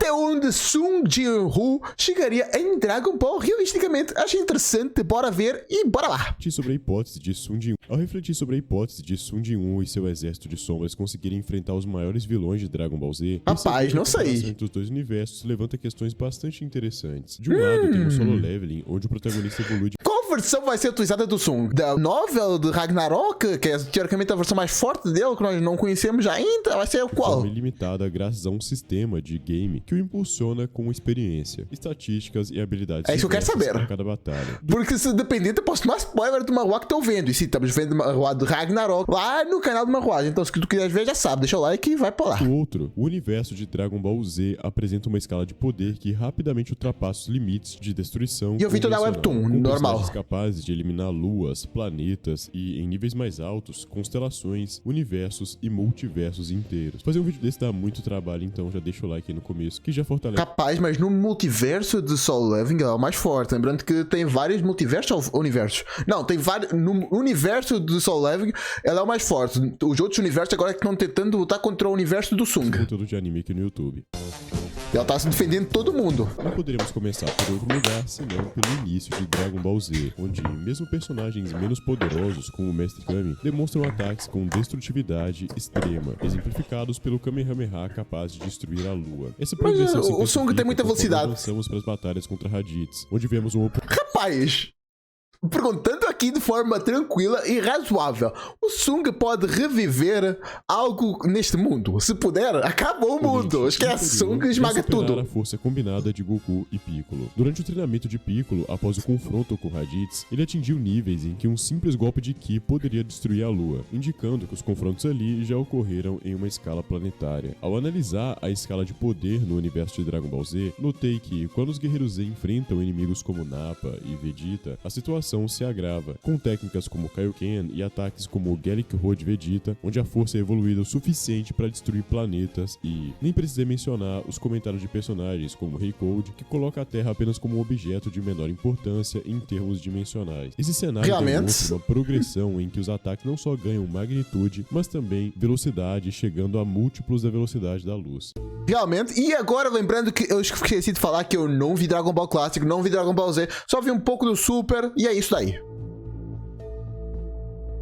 até onde Sung Jin-woo chegaria em Dragon Ball realisticamente. Acho interessante, bora ver e bora lá. Sobre a hipótese de Sung Jin-woo. Ao refletir sobre a hipótese de Sung Jin-woo e seu exército de sombras conseguirem enfrentar os maiores vilões de Dragon Ball Z, rapaz, não sei. Entre os dois universos levanta questões bastante interessantes. De um lado, temos Solo Leveling, onde o protagonista evolui de Qual versão vai ser utilizada do Sung? Da novel de Ragnarok, que é teoricamente a versão mais forte dele, que nós não conhecemos ainda? Vai ser qual? forma ilimitada graças a um sistema de game que o impulsiona com experiência, estatísticas e habilidades É isso que eu quero saber. a cada batalha. Porque se dependente, eu posso tomar spoiler do manhwa que estou vendo. E sim, estamos vendo o manhwa do Ragnarok lá no canal do manhwa. Então, se tu quiser ver, já sabe. Deixa o like e vai pra lá. Do outro, o universo de Dragon Ball Z apresenta uma escala de poder que rapidamente ultrapassa os limites de destruição. E eu vi toda a convencional, webtoon, com normal. personagens capazes de eliminar luas, planetas e, em níveis mais altos, constelações, universos e multiversos inteiros. Fazer um vídeo desse dá muito trabalho, então já deixa o like aí no começo, que já fortalece. Capaz, mas no multiverso de Solo Leveling ela é o mais forte. Lembrando que tem vários multiversos ou universos. Não, tem vários. No universo de Solo Leveling ela é o mais forte. Os outros universos agora é que estão tentando lutar contra o universo do Sung. Conteúdo de anime aqui no YouTube. Ela tá se defendendo de todo mundo. Não poderíamos começar por outro lugar senão pelo início de Dragon Ball Z, onde mesmo personagens menos poderosos, como o Mestre Kami, demonstram ataques com destrutividade extrema, exemplificados pelo Kamehameha capaz de destruir a Lua. Essa progressão se o Sung tem muita conforme velocidade. avançamos para as batalhas contra Raditz, onde vemos um Rapaz, perguntando aqui de forma tranquila e razoável, o Sung pode reviver algo neste mundo? Se puder, acabou o mundo. Esquece, Sung esmaga tudo. A força combinada de Goku e Piccolo. Durante o treinamento de Piccolo, após o confronto com Raditz, ele atingiu níveis em que um simples golpe de Ki poderia destruir a Lua, indicando que os confrontos ali já ocorreram em uma escala planetária. Ao analisar a escala de poder no universo de Dragon Ball Z, notei que quando os guerreiros Z enfrentam inimigos como Nappa e Vegeta, a situação se agrava, com técnicas como Kaioken e ataques como o Gallic Road Vegeta, onde a força é evoluída o suficiente para destruir planetas e nem precisei mencionar os comentários de personagens como Rei Code, que coloca a Terra apenas como um objeto de menor importância em termos dimensionais. Esse cenário demonstra uma progressão em que os ataques não só ganham magnitude, mas também velocidade, chegando a múltiplos da velocidade da luz. Realmente, e agora lembrando que eu esqueci de falar que eu não vi Dragon Ball Clássico, não vi Dragon Ball Z, só vi um pouco do Super, e é isso daí.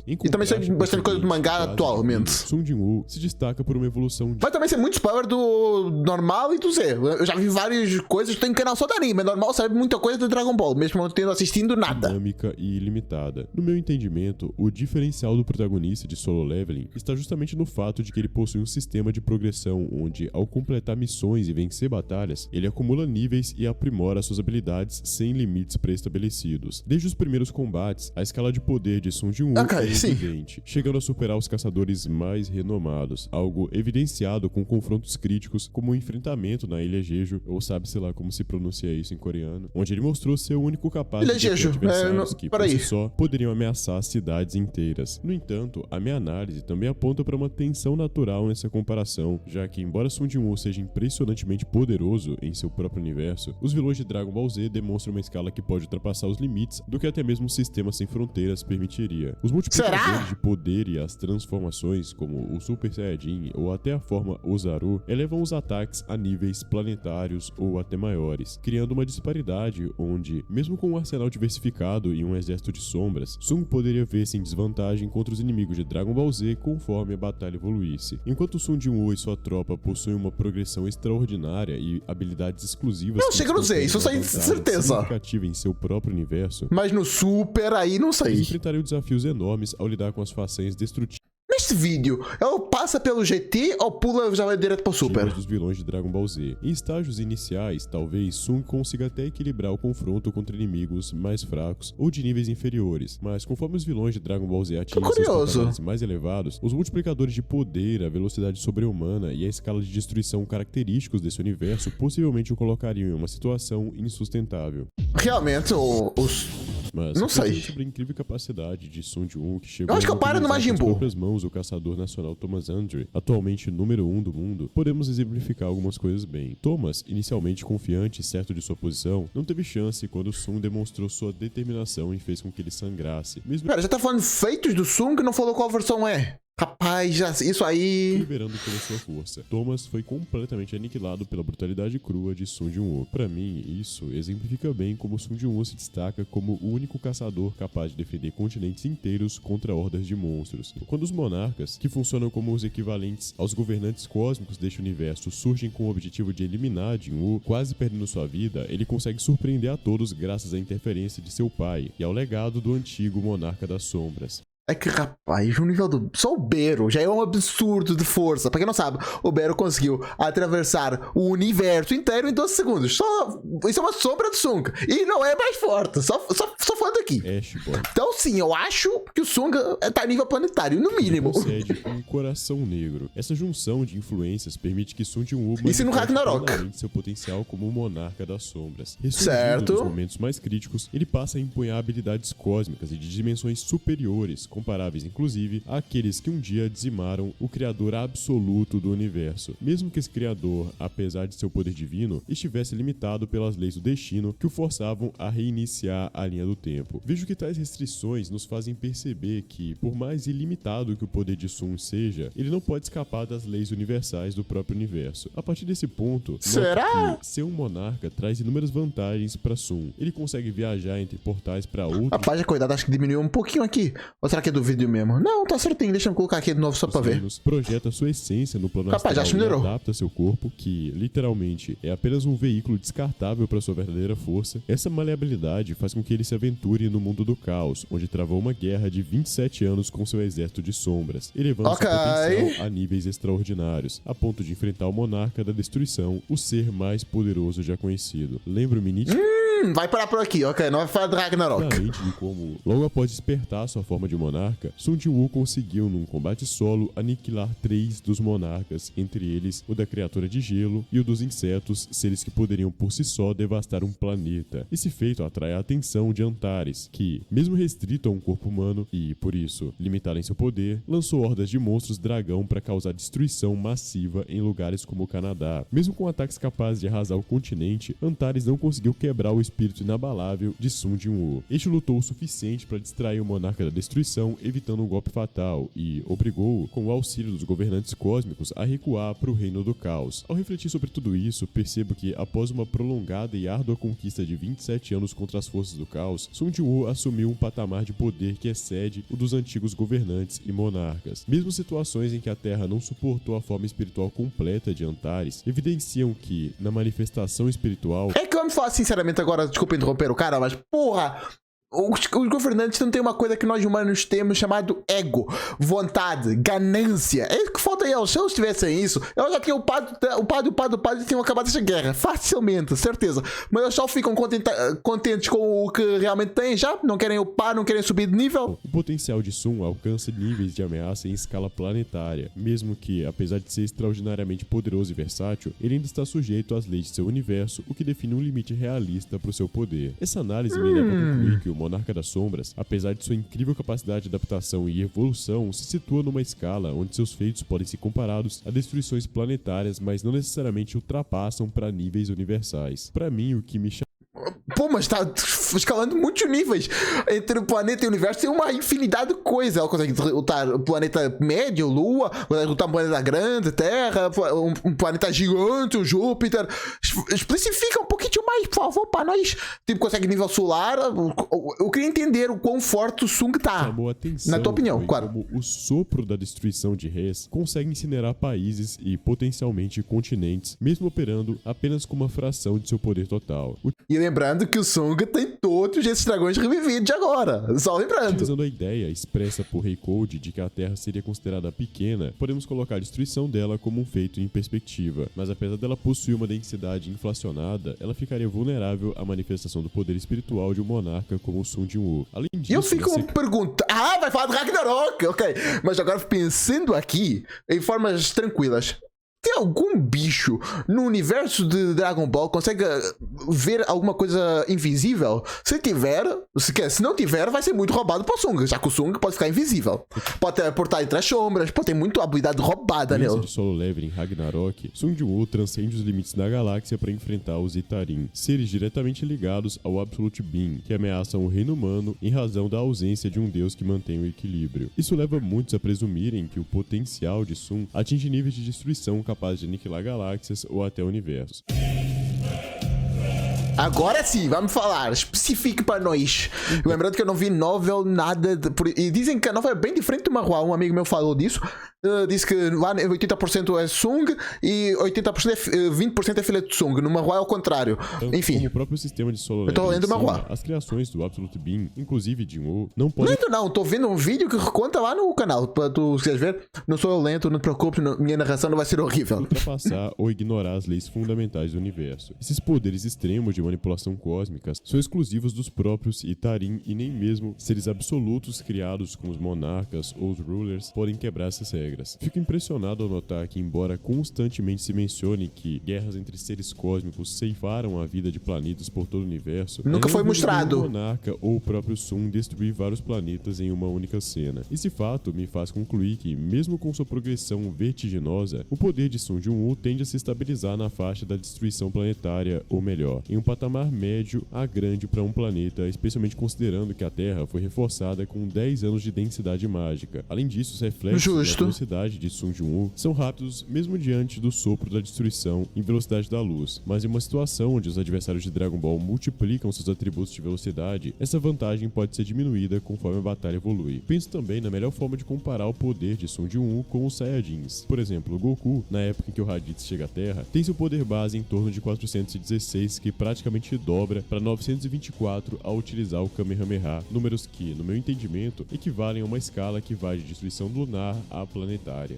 E também sei bastante coisa do mangá atualmente. Sung Jin-woo se destaca por uma evolução Vai também ser muito spoiler do normal e do Z. Eu já vi várias coisas, tem um canal só de anime. Normal sabe muita coisa do Dragon Ball, mesmo não tendo assistindo nada. Dinâmica e ilimitada. No meu entendimento, o diferencial do protagonista de Solo Leveling está justamente no fato de que ele possui um sistema de progressão onde, ao completar missões e vencer batalhas, ele acumula níveis e aprimora suas habilidades sem limites pré-estabelecidos. Desde os primeiros combates, a escala de poder de Sung Jin-woo é evidente, chegando a superar os caçadores mais renomados, algo evidenciado com confrontos críticos como o enfrentamento na Ilha Jeju, ou sabe-se lá como se pronuncia isso em coreano, onde ele mostrou ser o único capaz de deter adversários que, por si só, poderiam ameaçar cidades inteiras. No entanto, a minha análise também aponta para uma tensão natural nessa comparação, já que, embora Sung Jin-woo seja impressionantemente poderoso em seu próprio universo, os vilões de Dragon Ball Z demonstram uma escala que pode ultrapassar os limites do que até mesmo um sistema sem fronteiras permitiria. Os multiplicadores de poder e as transformações, como o Super Saiyajin ou até a forma Ozaru, elevam os ataques a níveis planetários ou até maiores, criando uma disparidade onde, mesmo com um arsenal diversificado e um exército de sombras, Sung poderia ver-se em desvantagem contra os inimigos de Dragon Ball Z conforme a batalha evoluísse. Enquanto Sung Jin-woo e sua tropa possuem uma progressão extraordinária e habilidades exclusivas, não chega no Z, isso eu sei de certeza, significativa em seu próprio universo, mas no Super aí não sei. Eles enfrentariam desafios enormes ao lidar com as façanhas destrutivas. Neste vídeo, ela passa pelo GT ou pula já vai direto pro Super? Dos vilões de Dragon Ball Z. Em estágios iniciais, talvez Sung consiga até equilibrar o confronto contra inimigos mais fracos ou de níveis inferiores, mas conforme os vilões de Dragon Ball Z atingem seus patamares mais elevados, os multiplicadores de poder, a velocidade sobre-humana e a escala de destruição característicos desse universo possivelmente o colocariam em uma situação insustentável. Realmente, Mas, não sei. Sobre a incrível capacidade de Sung Jin-woo, que chegou eu acho que eu paro no Majin Buu. próprias mãos o caçador nacional Thomas Andre, atualmente número 1 do mundo, podemos exemplificar algumas coisas bem. Thomas, inicialmente confiante e certo de sua posição, não teve chance quando Sung demonstrou sua determinação e fez com que ele sangrasse. Pera, já tá falando feitos do Sung, não falou qual versão é? Rapaz, isso aí... Liberando toda sua força. Thomas foi completamente aniquilado pela brutalidade crua de Sun Jin-woo. Pra mim, isso exemplifica bem como Sun Jin-woo se destaca como o único caçador capaz de defender continentes inteiros contra hordas de monstros. Quando os monarcas, que funcionam como os equivalentes aos governantes cósmicos deste universo, surgem com o objetivo de eliminar Jin-woo, quase perdendo sua vida, ele consegue surpreender a todos graças à interferência de seu pai e ao legado do antigo monarca das sombras. É que, rapaz, o nível do... Só o Bero já é um absurdo de força. Pra quem não sabe, o Bero conseguiu atravessar o universo inteiro em 12 segundos. Isso é uma sombra do Sung. E não é mais forte. Só falando aqui. Então, sim, eu acho que o Sung tá a nível planetário, no mínimo. Ele concede um coração negro. Essa junção de influências permite que Sun Jin-woo isso no Ragnarok seu potencial como monarca das sombras. Certo. Nos momentos mais críticos, ele passa a empunhar habilidades cósmicas e de dimensões superiores, comparáveis inclusive àqueles que um dia dizimaram o criador absoluto do universo. Mesmo que esse criador, apesar de seu poder divino, estivesse limitado pelas leis do destino que o forçavam a reiniciar a linha do tempo. Vejo que tais restrições nos fazem perceber que, por mais ilimitado que o poder de Sun seja, ele não pode escapar das leis universais do próprio universo. A partir desse ponto, será que ser um monarca traz inúmeras vantagens para Sun. Ele consegue viajar entre portais para outros. Rapaz, cuidado, acho que diminuiu um pouquinho aqui. Ou será que é do vídeo mesmo? Não, tá certinho. Deixa eu colocar aqui de novo só pra ver. Projeta sua essência no plano astral e adapta seu corpo, que literalmente é apenas um veículo descartável para sua verdadeira força. Essa maleabilidade faz com que ele se aventure no mundo do caos, onde travou uma guerra de 27 anos com seu exército de sombras, elevando seu potencial a níveis extraordinários, a ponto de enfrentar o monarca da destruição, o ser mais poderoso já conhecido. Lembra-me, Nietzsche? Vai parar por aqui, ok? Não vai falar de Ragnarok. Claramente de como, logo após despertar sua forma de monarca, Sun Jin-woo conseguiu, num combate solo, aniquilar 3 dos monarcas, entre eles o da criatura de gelo e o dos insetos, seres que poderiam por si só devastar um planeta. Esse feito atrai a atenção de Antares, que, mesmo restrito a um corpo humano e, por isso, limitado em seu poder, lançou hordas de monstros dragão para causar destruição massiva em lugares como o Canadá. Mesmo com ataques capazes de arrasar o continente, Antares não conseguiu quebrar o espírito inabalável de Sun Jin-woo. Este lutou o suficiente para distrair o monarca da destruição, evitando um golpe fatal, e obrigou-o, com o auxílio dos governantes cósmicos, a recuar para o reino do caos. Ao refletir sobre tudo isso, percebo que, após uma prolongada e árdua conquista de 27 anos contra as forças do caos, Sun Jin-woo assumiu um patamar de poder que excede o dos antigos governantes e monarcas. Mesmo situações em que a Terra não suportou a forma espiritual completa de Antares, evidenciam que, na manifestação espiritual... É que eu vou falar sinceramente agora, desculpa interromper o cara, mas porra, os governantes não têm uma coisa que nós humanos temos chamado ego, vontade, ganância. É isso que falta a eles. Se eles tivessem isso, eu já tinha o padre tinham acabado essa guerra facilmente, certeza. Mas eles só ficam contentes com o que realmente têm já, não querem upar, não querem subir de nível. O potencial de Sun alcança níveis de ameaça em escala planetária, mesmo que, apesar de ser extraordinariamente poderoso e versátil, ele ainda está sujeito às leis de seu universo, o que define um limite realista para o seu poder. Essa análise me leva a concluir que o Monarca das Sombras, apesar de sua incrível capacidade de adaptação e evolução, se situa numa escala onde seus feitos podem ser comparados a destruições planetárias, mas não necessariamente ultrapassam para níveis universais. Para mim, o que me chama... Pô, mas tá escalando muitos níveis. Entre o planeta e o universo tem uma infinidade de coisas. Ela consegue lutar o planeta médio, Lua, consegue lutar um planeta grande, Terra, um planeta gigante, o Júpiter. Especifica um pouquinho mais, por favor, para nós. Tipo, consegue nível solar. Eu queria entender o quão forte o Sung tá. Chamou atenção, na tua opinião, claro. Como o sopro da destruição de Res consegue incinerar países e potencialmente continentes, mesmo operando apenas com uma fração de seu poder total. E lembrando que o Sung tem todos esses dragões revividos agora. Só lembrando. Utilizando a ideia expressa por Rei Code de que a Terra seria considerada pequena, podemos colocar a destruição dela como um feito em perspectiva. Mas apesar dela possuir uma densidade inflacionada, ela ficaria vulnerável à manifestação do poder espiritual de um monarca como o Sun Jin-woo. Além disso, eu fico perguntando... Ah, vai falar de Ragnarok, ok. Mas agora pensando aqui, em formas tranquilas. tem algum bicho no universo de Dragon Ball que consegue ver alguma coisa invisível? Se não tiver, vai ser muito roubado para o Sung, já que o Sung pode ficar invisível. Pode teleportar entre as sombras, pode ter muita habilidade roubada nele. De Solo Leveling Ragnarok, Sung Jin-woo transcende os limites da galáxia para enfrentar os Itarim, seres diretamente ligados ao Absolute Being, que ameaçam o reino humano em razão da ausência de um deus que mantém o equilíbrio. Isso leva muitos a presumirem que o potencial de Sung atinge níveis de destruição capazes de aniquilar galáxias ou até universos. Agora sim, vamos falar. Especifique para nós. Lembrando que eu não vi novel, nada. E dizem que a novel é bem diferente do manhwa. Um amigo meu falou disso. Disse que lá 80% é Sung e 20% é filha de Sung. No manhwa é o contrário. Então, enfim. Como o próprio sistema de Solo Eu tô Leveling lendo o manhwa. as criações do Absolute Being, inclusive Jin-woo, não podem... Não, tô vendo um vídeo que conta lá no canal. Pra tu, se quiser ver. Não sou eu lento, não te preocupe. Minha narração não vai ser horrível. ultrapassar ou ignorar as leis fundamentais do universo. Esses poderes extremos de manipulação cósmica são exclusivos dos próprios Itarim e nem mesmo seres absolutos criados como os monarcas ou os rulers podem quebrar essas regras. Fico impressionado ao notar que, embora constantemente se mencione que guerras entre seres cósmicos ceifaram a vida de planetas por todo o universo, nunca foi mostrado. O monarca ou o próprio Sun destruir vários planetas em uma única cena. Esse fato me faz concluir que, mesmo com sua progressão vertiginosa, o poder de Sun Jin-woo tende a se estabilizar na faixa da destruição planetária, ou melhor, em um patamar médio a grande para um planeta, especialmente considerando que a Terra foi reforçada com 10 anos de densidade mágica. Além disso, os reflexos da velocidade de Sun Jin-woo são rápidos mesmo diante do sopro da destruição em velocidade da luz, mas em uma situação onde os adversários de Dragon Ball multiplicam seus atributos de velocidade, essa vantagem pode ser diminuída conforme a batalha evolui. Penso também na melhor forma de comparar o poder de Sun Jin-woo com os Saiyajins. Por exemplo, o Goku, na época em que o Raditz chega à Terra, tem seu poder base em torno de 416, que praticamente dobra para 924 ao utilizar o Kamehameha, números que, no meu entendimento, equivalem a uma escala que vai de destruição lunar a planetária.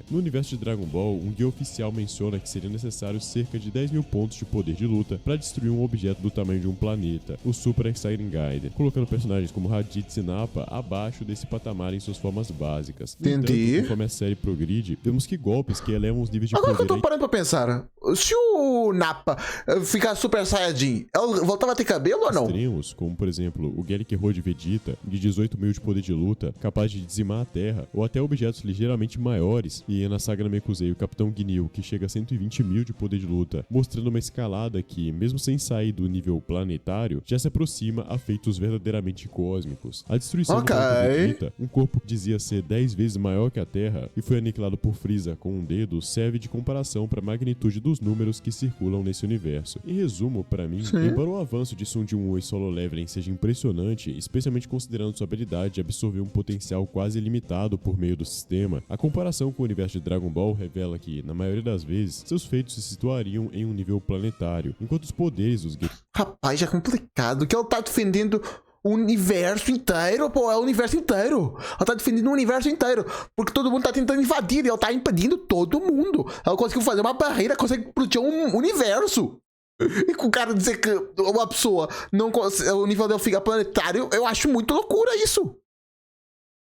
No universo de Dragon Ball, um guia oficial menciona que seria necessário cerca de 10 mil pontos de poder de luta para destruir um objeto do tamanho de um planeta, o Super Exciting Guide, colocando personagens como Raditz e Nappa abaixo desse patamar em suas formas básicas. Entendi. Conforme a série progride, vemos que golpes que elevam os níveis de Agora poder... que eu tô parando pra pensar, se o Nappa ficar Super Saiyajin, ele voltava a ter cabelo ou não? Extremos, como por exemplo o Gelic Road Vegeta, de 18 mil de poder de luta, capaz de dizimar a Terra, ou até objetos ligeiramente maiores, e na saga Namekusei o Capitão Ginyu, que chega a 120 mil de poder de luta, mostrando uma escalada que, mesmo sem sair do nível planetário, já se aproxima a feitos verdadeiramente cósmicos. A destruição do planeta Vegeta, um corpo que dizia ser 10 vezes maior que a Terra e foi aniquilado por Frieza com um dedo, serve de comparação para a magnitude dos números que circulam nesse universo. Em resumo, para mim, embora o avanço de Sun Jin-woo e Solo Leveling seja impressionante, especialmente considerando sua habilidade de absorver um potencial quase ilimitado por meio do sistema, a comparação com o universo de Dragon Ball revela que, na maioria das vezes, seus feitos se situariam em um nível planetário, enquanto os poderes dos Rapaz, é complicado, que ele tá defendendo o universo inteiro, pô, é o universo inteiro. Ele tá defendendo o universo inteiro, porque todo mundo tá tentando invadir e ele tá impedindo todo mundo. Ele conseguiu fazer uma barreira, consegue proteger um universo. E com o cara dizer que uma pessoa não consegue, o nível dele fica planetário, eu acho muito loucura isso.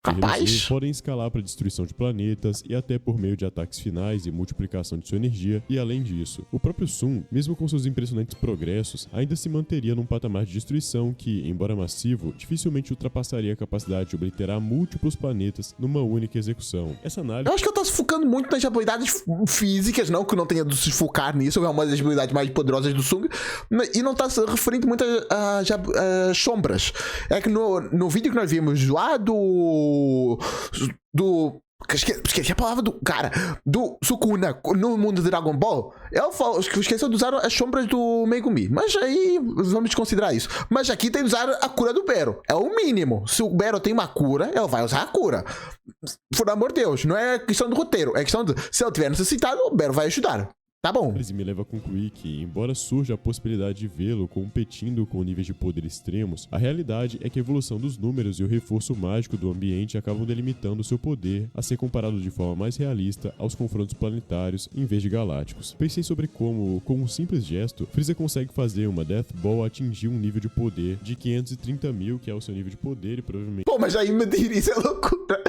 Capaz. Podem escalar para destruição de planetas e até por meio de ataques finais e multiplicação de sua energia, e além disso, o próprio Sun, mesmo com seus impressionantes progressos, ainda se manteria num patamar de destruição que, embora massivo, dificilmente ultrapassaria a capacidade de obliterar múltiplos planetas numa única execução. Essa análise... Eu acho que eu tô se focando muito nas habilidades físicas, não que não tenha de se focar nisso, é uma das habilidades mais poderosas do Sung, e não tá se referindo muito às sombras. É que no vídeo que nós vimos lá esqueci a palavra do cara, do Sukuna no mundo de Dragon Ball, ele falou, esqueceu de usar as sombras do Megumi, mas aí vamos considerar isso. Mas aqui tem que usar a cura do Bero, é o mínimo. Se o Bero tem uma cura, ele vai usar a cura, por amor de Deus. Não é questão do roteiro, é questão de, se ele tiver necessitado, o Bero vai ajudar. Tá bom. Me leva a concluir que, embora surja a possibilidade de vê-lo competindo com níveis de poder extremos, a realidade é que a evolução dos números e o reforço mágico do ambiente acabam delimitando seu poder a ser comparado de forma mais realista aos confrontos planetários em vez de galácticos. Pensei sobre como, com um simples gesto, Frieza consegue fazer uma Death Ball atingir um nível de poder de 530 mil, que é o seu nível de poder, e provavelmente... Pô, mas aí medir isso é loucura.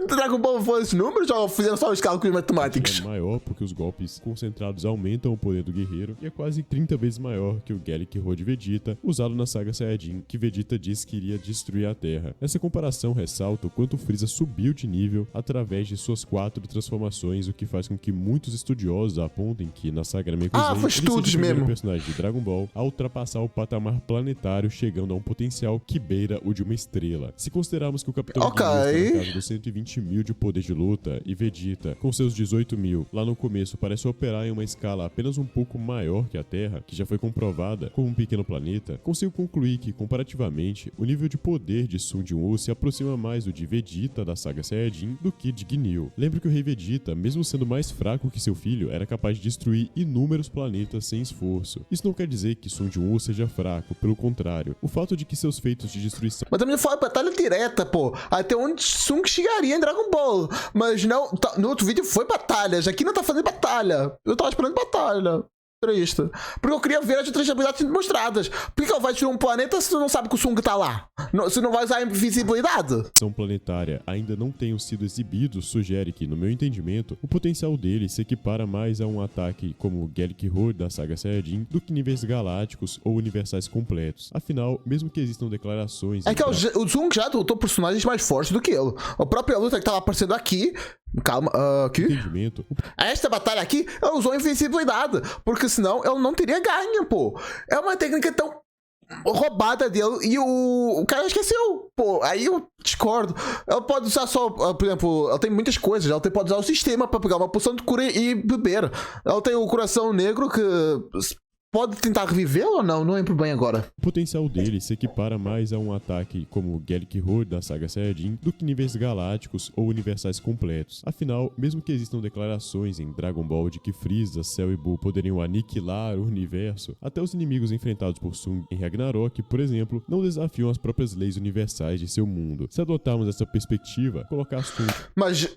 Dragon Ball foi esses números ou fizeram só os cálculos matemáticos? É maior porque os golpes concentrados aumentam o poder do guerreiro e é quase 30 vezes maior que o Galick Road Vegeta usado na saga Saiyajin, que Vegeta disse que iria destruir a Terra. Essa comparação ressalta o quanto Freeza subiu de nível através de suas 4 transformações, o que faz com que muitos estudiosos apontem que na saga Namekusei foi estudos ele seja o primeiro mesmo. personagem de Dragon Ball a ultrapassar o patamar planetário, chegando a um potencial que beira o de uma estrela. Se considerarmos que o Capitão Ginyu está na casa dos 120 mil de poder de luta e Vegeta, com seus 18 mil, lá no começo parece operar em uma escala apenas um pouco maior que a Terra, que já foi comprovada como um pequeno planeta, consigo concluir que, comparativamente, o nível de poder de Sun Jin-woo se aproxima mais do de Vegeta da saga Saiyajin do que de Ginyu. Lembre que o Rei Vegeta, mesmo sendo mais fraco que seu filho, era capaz de destruir inúmeros planetas sem esforço. Isso não quer dizer que Sun Jin-woo seja fraco, pelo contrário. O fato de que seus feitos de destruição... Mas também foi batalha direta, pô. Até onde Sung chegaria em Dragon Ball. Mas não, no outro vídeo foi batalhas. Aqui não tá fazendo batalha. Eu tava esperando batalha. Triste. Porque eu queria ver as outras habilidades sendo mostradas. Por que eu vai destruir um planeta se tu não sabe que o Sung tá lá? Você não vai usar a invisibilidade? A planetária ainda não tenham sido exibidos sugere que, no meu entendimento, o potencial dele se equipara mais a um ataque como o Galick Road da saga Saiyajin do que níveis galácticos ou universais completos. Afinal, mesmo que existam declarações... É que o Sung já lutou personagens mais fortes do que ele. A própria luta que tava aparecendo aqui... Calma, aqui. Entendimento. Esta batalha aqui, ele usou invencibilidade. Porque senão ele não teria ganho, pô. É uma técnica tão roubada dele e o cara esqueceu. Pô, aí eu discordo. Ele pode usar só, por exemplo, ele tem muitas coisas. Ele pode usar o sistema para pegar uma poção de cura e beber. Ele tem o coração negro que... Pode tentar revivê-lo ou não? Não lembro bem agora. O potencial dele se equipara mais a um ataque como o Galick Road da saga Saiyajin do que níveis galácticos ou universais completos. Afinal, mesmo que existam declarações em Dragon Ball de que Freeza, Cell e Buu poderiam aniquilar o universo, até os inimigos enfrentados por Sung em Ragnarok, por exemplo, não desafiam as próprias leis universais de seu mundo. Se adotarmos essa perspectiva, colocar Sung... Mas...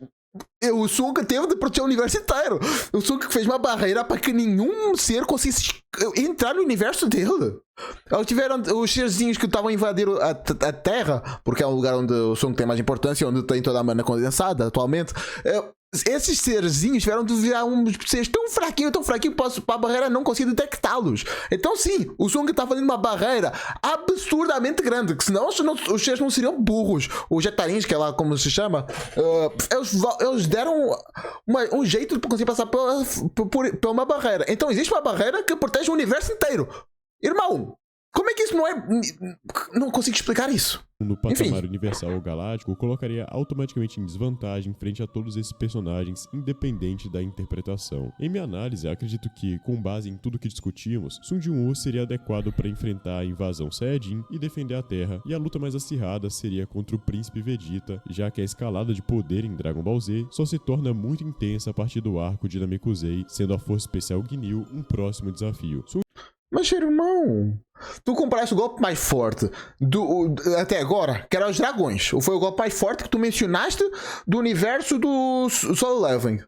o Sung teve de proteger o universo inteiro. O Sung fez uma barreira para que nenhum ser conseguisse entrar no universo dele. Eles tiveram os serzinhos que estavam a invadir a Terra, porque é um lugar onde o Sung tem mais importância, onde tem toda a mana condensada atualmente. Esses serzinhos tiveram de virar uns seres tão fraquinho para a barreira não conseguir detectá-los. Então sim, o Sung está fazendo uma barreira absurdamente grande, que senão os seres não seriam burros. Os Jetarins, que é lá como se chama, eles deram um jeito de conseguir passar por uma barreira. Então existe uma barreira que protege o universo inteiro. Irmão, como é que isso não é... Não consigo explicar isso. No patamar universal ou galáctico, colocaria automaticamente em desvantagem frente a todos esses personagens, independente da interpretação. Em minha análise, acredito que, com base em tudo que discutimos, Sun Jin-woo seria adequado para enfrentar a invasão Saiyajin e defender a Terra, e a luta mais acirrada seria contra o Príncipe Vegeta, já que a escalada de poder em Dragon Ball Z só se torna muito intensa a partir do arco de Namekusei, sendo a Força Especial Ginyu um próximo desafio. Mas, irmão, tu compraste o golpe mais forte até agora, que era os dragões. Ou foi o golpe mais forte que tu mencionaste do universo do Solo Leveling.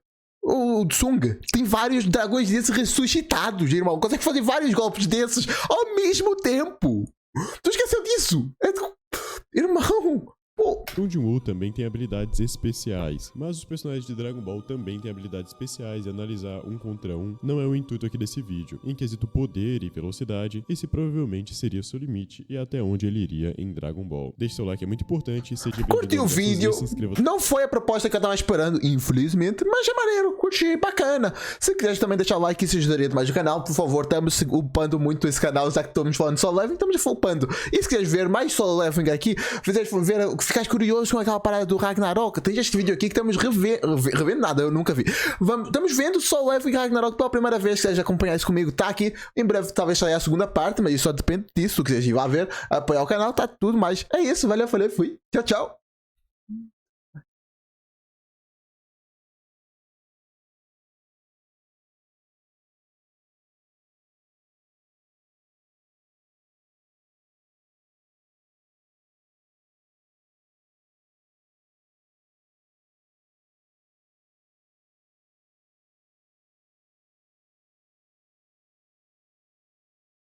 O Sung tem vários dragões desses ressuscitados, irmão. Consegue fazer vários golpes desses ao mesmo tempo. Tu esqueceu disso? Irmão... Sun Jin-woo também tem habilidades especiais, mas os personagens de Dragon Ball também têm habilidades especiais e analisar um contra um não é o intuito aqui desse vídeo. Em quesito poder e velocidade, esse provavelmente seria seu limite e até onde ele iria em Dragon Ball. Deixe seu like, é muito importante, seja bem-vindo. Curti o vídeo, não foi a proposta que eu tava esperando, infelizmente, mas é maneiro, curti, bacana. Se quiser também deixar o like e se ajudaria mais do canal, por favor, estamos upando muito esse canal, já que estamos falando de Solo Leveling, estamos upando. E se quiser ver mais Solo Leveling aqui, ficar curioso com aquela parada do Ragnarok, tem este vídeo aqui que estamos revendo nada, eu nunca vi. Estamos vendo Solo Leveling Ragnarok pela primeira vez. Se quiser acompanhar isso comigo, tá aqui. Em breve talvez saia a segunda parte, mas isso só depende disso. Se quiser ir lá ver, apoiar o canal, tá tudo mais. É isso, valeu, falei, fui. Tchau, tchau.